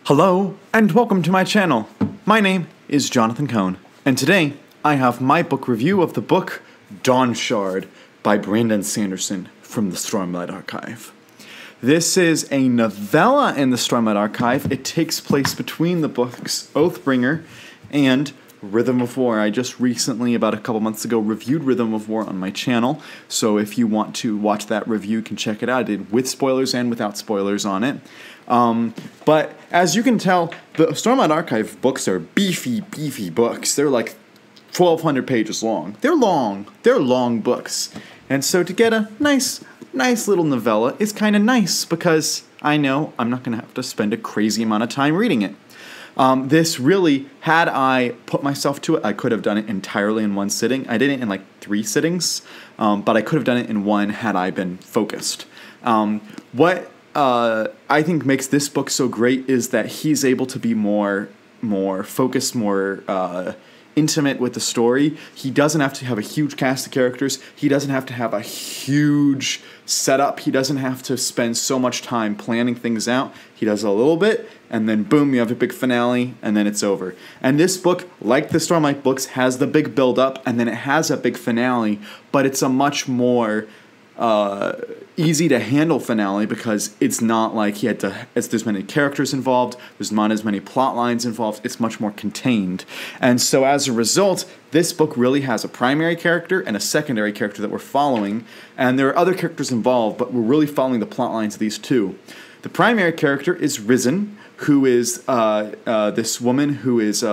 Hello, and welcome to my channel. My name is Jonathan Cohn, and today I have my book review of the book Dawnshard by Brandon Sanderson from the Stormlight Archive. This is a novella in the Stormlight Archive. It takes place between the books Oathbringer and Rhythm of War. I just recently, about a couple months ago, reviewed Rhythm of War on my channel, so if you want to watch that review, you can check it out. I did with spoilers and without spoilers on it. But as you can tell, the Stormlight Archive books are beefy books. They're like 1,200 pages long. They're long books. And so to get a nice little novella is kind of nice because I know I'm not going to have to spend a crazy amount of time reading it. This really, had I put myself to it, I could have done it entirely in one sitting. I did it in like 3 sittings, but I could have done it in one had I been focused. What I think makes this book so great is that he's able to be more focused, more intimate with the story. He doesn't have to have a huge cast of characters. He doesn't have to have a huge setup. He doesn't have to spend so much time planning things out. He does a little bit, and then boom, you have a big finale, and then it's over. And this book, like the Stormlight books, has the big build-up, and then it has a big finale, but it's a much more easy to handle finale because it's not like there's many characters involved, there's not as many plot lines involved, it's much more contained. And so as a result, this book really has a primary character and a secondary character that we're following, and there are other characters involved, but we're really following the plot lines of these two. The primary character is Risen, who is this woman who is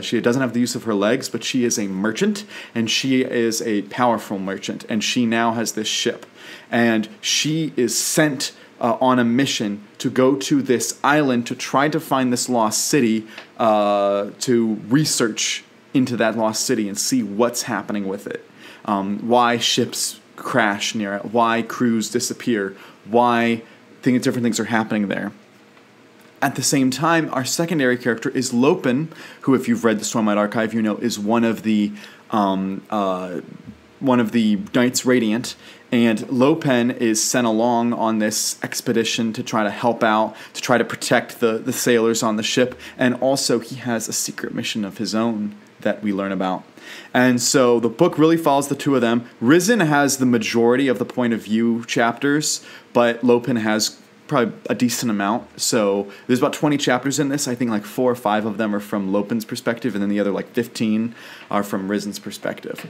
she doesn't have the use of her legs, but she is a merchant, and she is a powerful merchant, and she now has this ship. And she is sent on a mission to go to this island to try to find this lost city, to research into that lost city and see what's happening with it. Why ships crash near it, why crews disappear, why different things are happening there. At the same time, our secondary character is Lopen, who, if you've read the Stormlight Archive, you know is one of the Knights Radiant, and Lopen is sent along on this expedition to try to help out, to try to protect the sailors on the ship, and also he has a secret mission of his own that we learn about. And so the book really follows the two of them. Risen has the majority of the point of view chapters, but Lopen has probably a decent amount. So there's about 20 chapters in this. I think like 4 or 5 of them are from Lopen's perspective, and then the other like 15 are from Risen's perspective.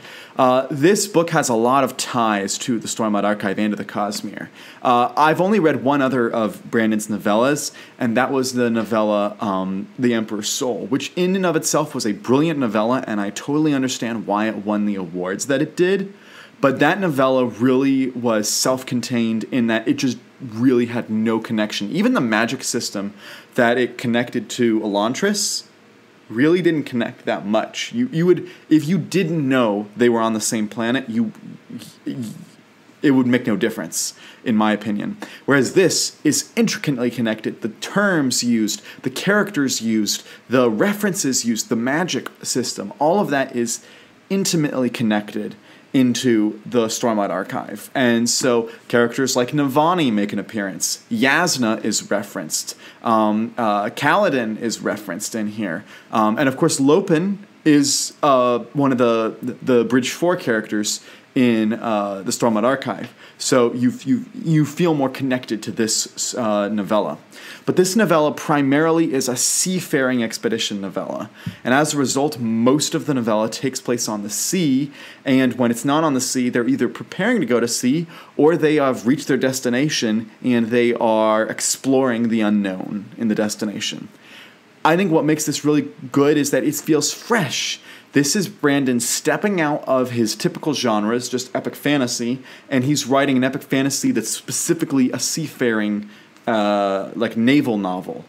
This book has a lot of ties to the Stormlight Archive and to the Cosmere. I've only read one other of Brandon's novellas, and that was the novella The Emperor's Soul, which in and of itself was a brilliant novella, and I totally understand why it won the awards that it did. But that novella really was self-contained in that it just really had no connection. Even the magic system that it connected to Elantris really didn't connect that much. You would, if you didn't know they were on the same planet, it would make no difference, in my opinion. Whereas this is intricately connected. The terms used, the characters used, the references used, the magic system, all of that is intimately connected into the Stormlight Archive. And so characters like Navani make an appearance. Yasna is referenced. Kaladin is referenced in here. And of course Lopen is one of the Bridge 4 characters in the Stormlight Archive. So you feel more connected to this novella. But this novella primarily is a seafaring expedition novella. And as a result, most of the novella takes place on the sea. And when it's not on the sea, they're either preparing to go to sea or they have reached their destination and they are exploring the unknown in the destination. I think what makes this really good is that it feels fresh. This is Brandon stepping out of his typical genres, just epic fantasy, and he's writing an epic fantasy that's specifically a seafaring, like naval novel.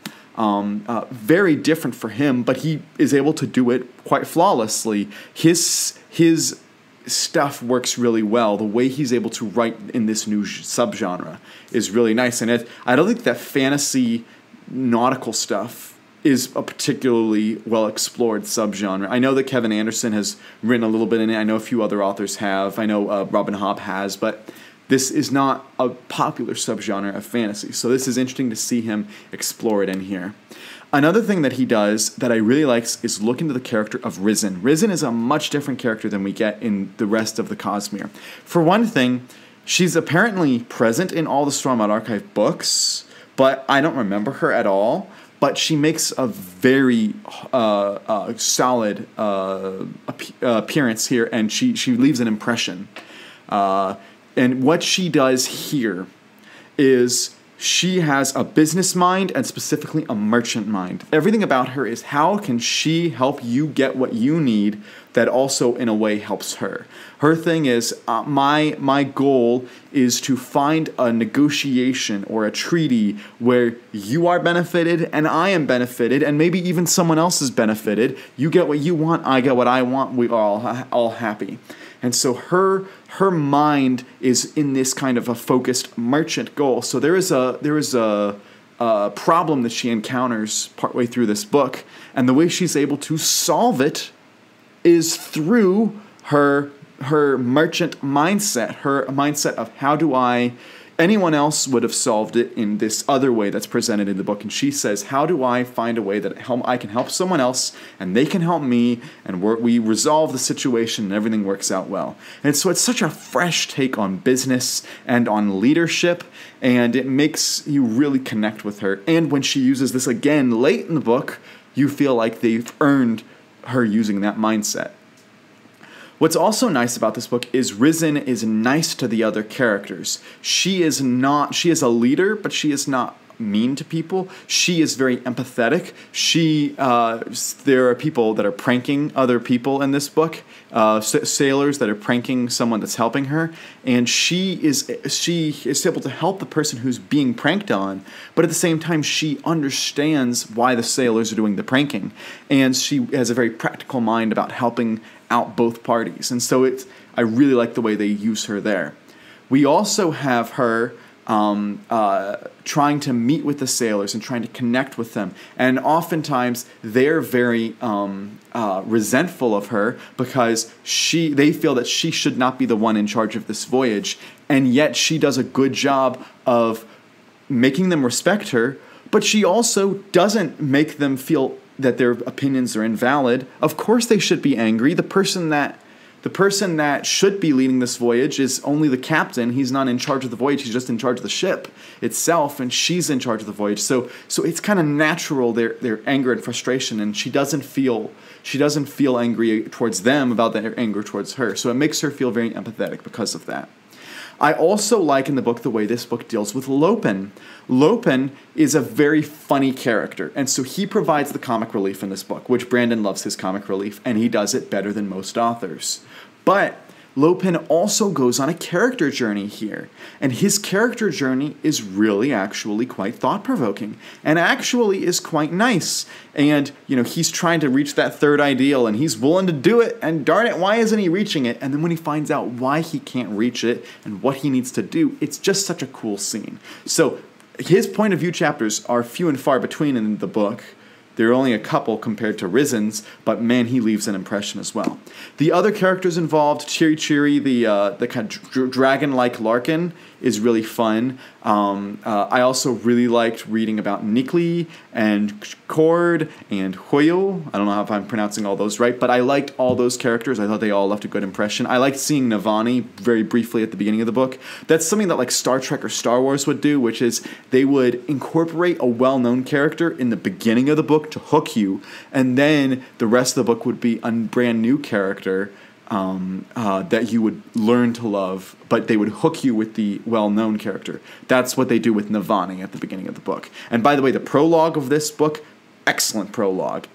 Very different for him, but he is able to do it quite flawlessly. His stuff works really well. The way he's able to write in this new subgenre is really nice, and I don't think that fantasy nautical stuff is a particularly well-explored subgenre. I know that Kevin Anderson has written a little bit in it. I know a few other authors have. I know Robin Hobb has, but This is not a popular subgenre of fantasy, so this is interesting to see him explore it in here. Another thing that he does that I really like is look into the character of Risen. Risen is a much different character than we get in the rest of the Cosmere. For one thing, she's apparently present in all the Stormlight Archive books, but I don't remember her at all. But she makes a very solid appearance here, and she leaves an impression. And what she does here is she has a business mind and specifically a merchant mind. Everything about her is how can she help you get what you need that also in a way helps her. Her thing is my goal is to find a negotiation or a treaty where you are benefited and I am benefited and maybe even someone else is benefited. You get what you want, I get what I want, we are all happy. And so her mind is in this kind of a focused merchant goal. So there is a problem that she encounters partway through this book, and the way she's able to solve it is through her merchant mindset, her mindset of how do I. Anyone else would have solved it in this other way that's presented in the book. And she says, how do I find a way that I can help someone else and they can help me and we resolve the situation and everything works out well. And so it's such a fresh take on business and on leadership, and it makes you really connect with her. And when she uses this again late in the book, you feel like they've earned her using that mindset. What's also nice about this book is Risen is nice to the other characters. She is a leader, but she is not mean to people. She is very empathetic. There are people that are pranking other people in this book, sailors that are pranking someone that's helping her, and she is able to help the person who's being pranked on, but at the same time she understands why the sailors are doing the pranking, and she has a very practical mind about helping out both parties. And so I really like the way they use her there. We also have her trying to meet with the sailors and trying to connect with them. And oftentimes they're very resentful of her because they feel that she should not be the one in charge of this voyage. And yet she does a good job of making them respect her, but she also doesn't make them feel that their opinions are invalid. Of course they should be angry. The person that should be leading this voyage is only the captain. He's not in charge of the voyage. He's just in charge of the ship itself, and she's in charge of the voyage. So it's kind of natural their anger and frustration, and she doesn't feel angry towards them about their anger towards her. So it makes her feel very empathetic because of that. I also like in the book the way this book deals with Lopen. Lopen is a very funny character, and so he provides the comic relief in this book, which Brandon loves his comic relief, and he does it better than most authors. But Lopen also goes on a character journey here, and his character journey is really actually quite thought-provoking, and actually is quite nice. And, he's trying to reach that third ideal, and he's willing to do it, and darn it, why isn't he reaching it? And then when he finds out why he can't reach it, and what he needs to do, it's just such a cool scene. So, his point of view chapters are few and far between in the book. There are only a couple compared to Risen's, but man, he leaves an impression as well. The other characters involved, Chiri Chiri, the kind of dragon-like Larkin, is really fun. I also really liked reading about Nikli and Cord and Hoyo. I don't know if I'm pronouncing all those right, but I liked all those characters. I thought they all left a good impression. I liked seeing Navani very briefly at the beginning of the book. That's something that like Star Trek or Star Wars would do, which is they would incorporate a well-known character in the beginning of the book to hook you, and then the rest of the book would be a brand new character that you would learn to love, but they would hook you with the well-known character. That's what they do with Navani at the beginning of the book. And by the way, the prologue of this book, excellent prologue.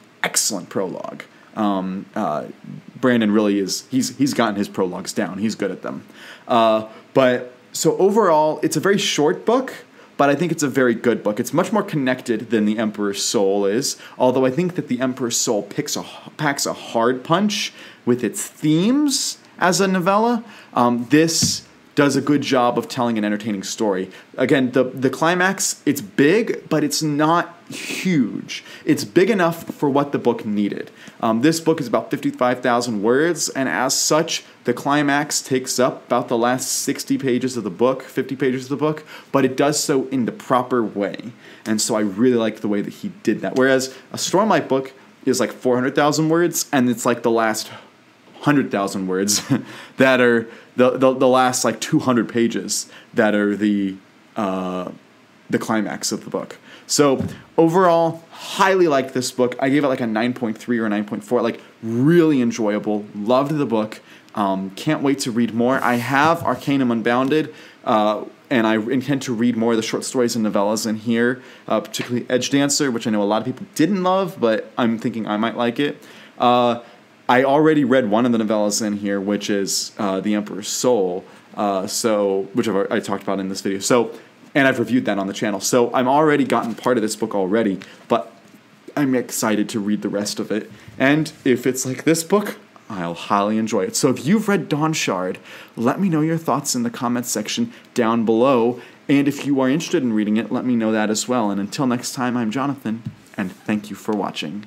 Brandon really is, he's gotten his prologues down. He's good at them. But so overall, it's a very short book, but I think it's a very good book. It's much more connected than The Emperor's Soul is, although I think that The Emperor's Soul packs a hard punch with its themes as a novella. This does a good job of telling an entertaining story. Again, the climax, it's big, but it's not huge. It's big enough for what the book needed. This book is about 55,000 words, and as such, the climax takes up about the last 60 pages of the book, 50 pages of the book, but it does so in the proper way. And so I really like the way that he did that. Whereas a Stormlight book is like 400,000 words, and it's like the last 100,000 words that are the last like 200 pages that are the climax of the book. So overall, highly liked this book. I gave it like a 9.3 or a 9.4. Like, really enjoyable. Loved the book. Can't wait to read more. I have Arcanum Unbounded, and I intend to read more of the short stories and novellas in here, particularly Edgedancer, which I know a lot of people didn't love, but I'm thinking I might like it. I already read one of the novellas in here, which is The Emperor's Soul, which I talked about in this video. And I've reviewed that on the channel. So I'm already gotten part of this book already, but I'm excited to read the rest of it. And if it's like this book, I'll highly enjoy it. So if you've read Dawnshard, let me know your thoughts in the comments section down below. And if you are interested in reading it, let me know that as well. And until next time, I'm Jonathan, and thank you for watching.